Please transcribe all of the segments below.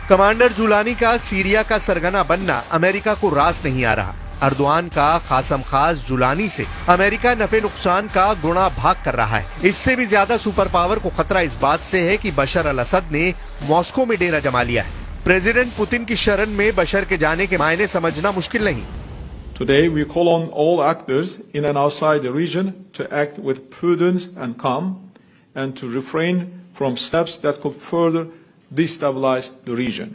Commander Jolani का Syria का सरगना बनना अमेरिका को रास नहीं आ रहा। अर्दवान का खासम खास जुलानी से अमेरिका नफे नुकसान का गुणा भाग कर रहा है। इससे भी ज्यादा सुपर पावर को खतरा इस बात से है कि बशर अल असद ने मॉस्को में डेरा जमा लिया है। प्रेसिडेंट पुतिन की शरण में बशर के जाने के मायने समझना मुश्किल नहीं। Today we call on all actors in and outside the region to act with prudence and calm and to refrain from steps that could further destabilize the region.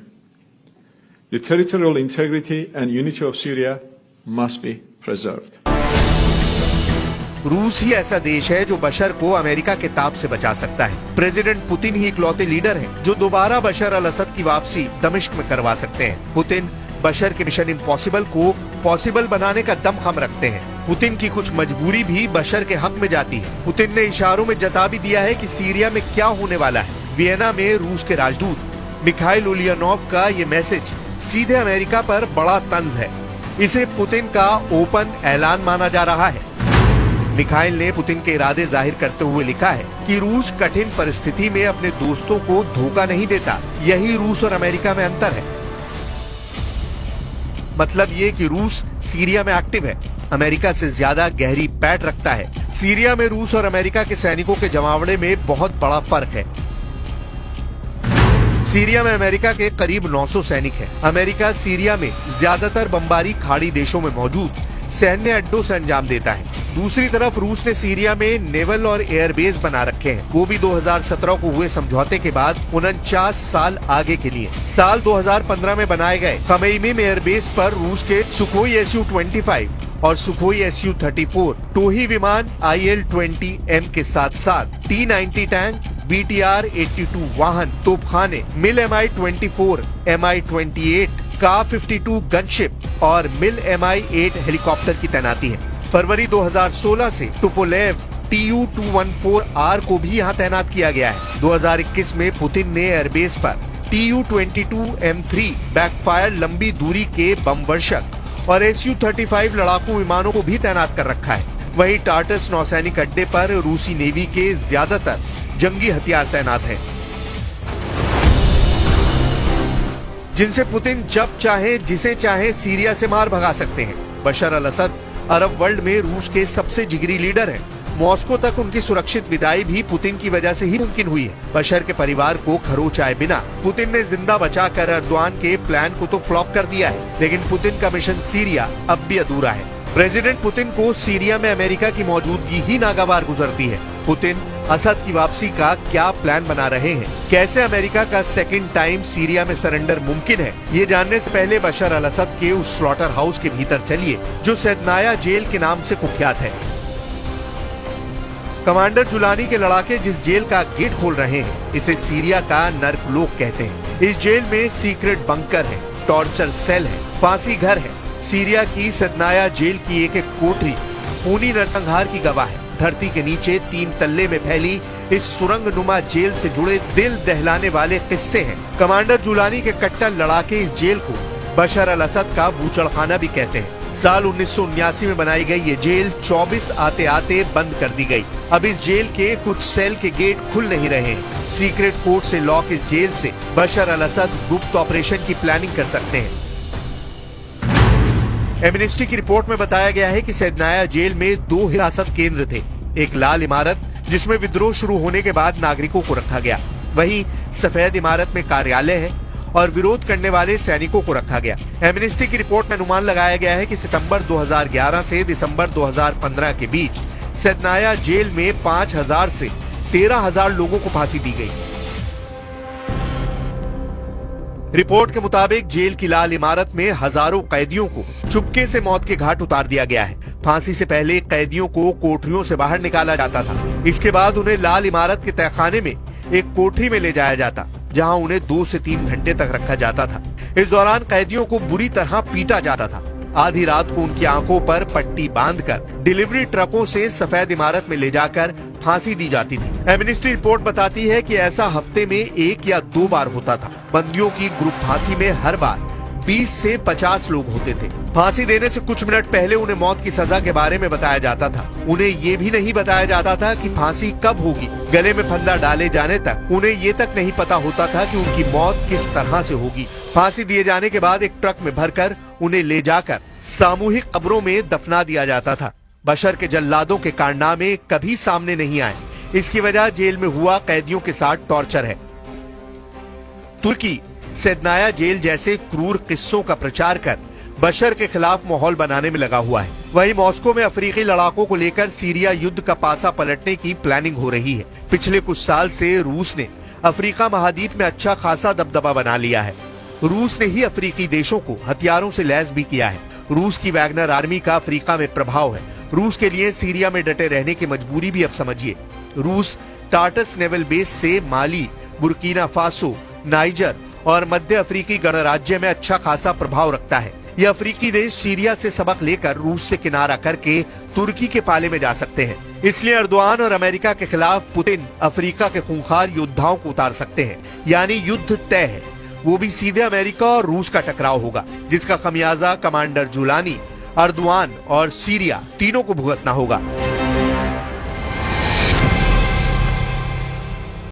The territorial integrity and unity of Syria must be preserved. रूस ही ऐसा देश है जो बशर को America के ताप से बचा सकता है। प्रेसिडेंट पुतिन ही इकलौते लीडर हैं जो दोबारा बशर अल असद की वापसी दमिश्क में करवा सकते हैं। पुतिन बशर के मिशन इम्पॉसिबल को पॉसिबल बनाने का दमखम रखते हैं। पुतिन की कुछ मजबूरी भी बशर के हक में जाती है। पुतिन ने इशारों में जता भी दिया है कि सीरिया में क्या होने वाला है। वियना में रूस के राजदूत मिखाइल उलियानोव का ये मैसेज सीधे अमेरिका पर बड़ा तंज है। इसे पुतिन का ओपन ऐलान माना जा रहा है। मिखाइल ने पुतिन के इरादे जाहिर करते हुए लिखा है कि रूस कठिन परिस्थिति में अपने दोस्तों को धोखा नहीं देता। यही रूस और अमेरिका में अंतर है। मतलब ये कि रूस सीरिया में एक्टिव है, अमेरिका से ज्यादा गहरी पैठ रखता है। सीरिया में रूस और अमेरिका के सैनिकों के जमावड़े में बहुत बड़ा फर्क है। सीरिया में अमेरिका के करीब 900 सैनिक हैं। अमेरिका सीरिया में ज्यादातर बमबारी खाड़ी देशों में मौजूद सैन्य अड्डों से अंजाम देता है। दूसरी तरफ रूस ने सीरिया में नेवल और एयरबेस बना रखे हैं, वो भी 2017 को हुए समझौते के बाद 49 साल आगे के लिए। साल 2015 में बनाए गए खमैमी में एयरबेस पर रूस के सुखोई Su-25 और सुखोई Su-34 टोही विमान IL-20M के साथ-साथ T-90 टैंक, BTR-82 वाहन, तोपखाने, मिल Mi-24, Mi-28, Ka-52 गनशिप और मिल Mi-8 हेलीकॉप्टर की तैनाती है। फरवरी 2016 से टुपोलेव Tu-214R को भी यहाँ तैनात किया गया है। 2021 में पुतिन ने एयरबेस पर Tu-22M3 बैकफायर लंबी दूरी के बम वर्षक और Su-35 लड़ाकू विमानों को भी तैनात कर रखा है। वहीं टार्टस नौसैनिक अड्डे पर रूसी नेवी के ज्यादातर जंगी हथियार तैनात हैं, जिनसे पुतिन जब चाहे जिसे चाहे सीरिया से मार भगा सकते हैं। बशर अल असद अरब वर्ल्ड में रूस के सबसे जिगरी लीडर हैं। मॉस्को तक उनकी सुरक्षित विदाई भी पुतिन की वजह से ही मुमकिन हुई है। बशर के परिवार को खरोच आए बिना पुतिन ने जिंदा बचाकर अर्दवान के प्लान को तो फ्लॉप कर दिया है, लेकिन पुतिन का मिशन सीरिया अब भी अधूरा है। प्रेसिडेंट पुतिन को सीरिया में अमेरिका की मौजूदगी ही नागवार गुजरती है। पुतिन असद की वापसी का क्या प्लान बना रहे हैं, कैसे अमेरिका का सेकंड टाइम सीरिया में सरेंडर मुमकिन है, ये जानने से पहले बशर अल असद के उस स्लॉटर हाउस के भीतर चलिए जो सैदनाया जेल के नाम से कुख्यात है। कमांडर जुलानी के लड़ाके जिस जेल का गेट खोल रहे हैं, इसे सीरिया का नर्कलोक कहते हैं। इस जेल में सीक्रेट बंकर है, टॉर्चर सेल है, फांसी घर है। सीरिया की सैदनाया जेल की एक एक कोठरी खूनी नरसंहार की गवाह है। धरती के नीचे 3 तल्ले में फैली इस सुरंगनुमा जेल से जुड़े दिल दहलाने वाले किस्से हैं। कमांडर जुलानी के कट्टर लड़ाके इस जेल को बशर अल असद का बूचड़खाना भी कहते हैं। साल 1979 में बनाई गई ये जेल 24 आते आते बंद कर दी गई। अब इस जेल के कुछ सेल के गेट खुल नहीं रहे हैं। सीक्रेट कोर्ट से लॉक इस जेल से बशर अल असद गुप्त ऑपरेशन की प्लानिंग कर सकते हैं। एमनेस्टी की रिपोर्ट में बताया गया है कि सैदनाया जेल में 2 हिरासत केंद्र थे। एक लाल इमारत जिसमें विद्रोह शुरू होने के बाद नागरिकों को रखा गया, वहीं सफेद इमारत में कार्यालय है और विरोध करने वाले सैनिकों को रखा गया। एमनेस्टी की रिपोर्ट में अनुमान लगाया गया है कि सितंबर 2011 से दिसंबर 2015 के बीच सैदनाया जेल में 5000 से 13000 लोगों को फांसी दी गई। रिपोर्ट के मुताबिक जेल की लाल इमारत में हजारों कैदियों को चुपके से मौत के घाट उतार दिया गया है। फांसी से पहले कैदियों को कोठरियों से बाहर निकाला जाता था। इसके बाद उन्हें लाल इमारत के तहखाने में एक कोठरी में ले जाया जाता, जहां उन्हें 2 से 3 घंटे तक रखा जाता था। इस दौरान कैदियों को बुरी तरह पीटा जाता था। आधी रात को उनकी आंखों पर पट्टी बांधकर डिलीवरी ट्रकों से सफेद इमारत में ले जाकर फांसी दी जाती थी। एमनेस्टी रिपोर्ट बताती है कि ऐसा हफ्ते में 1 या 2 बार होता था। बंदियों की ग्रुप फांसी में हर बार 20 से 50 लोग होते थे। फांसी देने से कुछ मिनट पहले उन्हें मौत की सजा के बारे में बताया जाता था। उन्हें ये भी नहीं बताया जाता था कि फांसी कब होगी। गले में फंदा डाले जाने तक उन्हें ये तक नहीं पता होता था कि उनकी मौत किस तरह से होगी। फांसी दिए जाने के बाद एक ट्रक में भरकर उन्हें ले जाकर सामूहिक कब्रों में दफना दिया जाता था। बशर के जल्लादों के कारनामे कभी सामने नहीं आए। इसकी वजह जेल में हुआ कैदियों के साथ टॉर्चर है। तुर्की सेदनाया जेल जैसे क्रूर किस्सों का प्रचार कर बशर के खिलाफ माहौल बनाने में लगा हुआ है। वहीं मॉस्को में अफ्रीकी लड़ाकों को लेकर सीरिया युद्ध का पासा पलटने की प्लानिंग हो रही है। पिछले कुछ साल से रूस ने अफ्रीका महाद्वीप में अच्छा खासा दबदबा बना लिया है। रूस ने ही अफ्रीकी देशों को हथियारों से लैस भी किया है। रूस की वैगनर आर्मी का अफ्रीका में प्रभाव है। रूस के लिए सीरिया में डटे रहने की मजबूरी भी अब समझिए। रूस टार्टस नेवल बेस से माली, बुर्किना फासो, नाइजर और मध्य अफ्रीकी गणराज्य में अच्छा खासा प्रभाव रखता है। यह अफ्रीकी देश सीरिया से सबक लेकर रूस से किनारा करके तुर्की के पाले में जा सकते हैं। इसलिए एर्दोआन और अमेरिका के खिलाफ पुतिन अफ्रीका के खूंखार योद्धाओं को उतार सकते हैं। यानी युद्ध तय है। वो भी सीधे अमेरिका और रूस का टकराव होगा, जिसका खमियाजा कमांडर जुलानी, एर्दोआन और सीरिया तीनों को भुगतना होगा।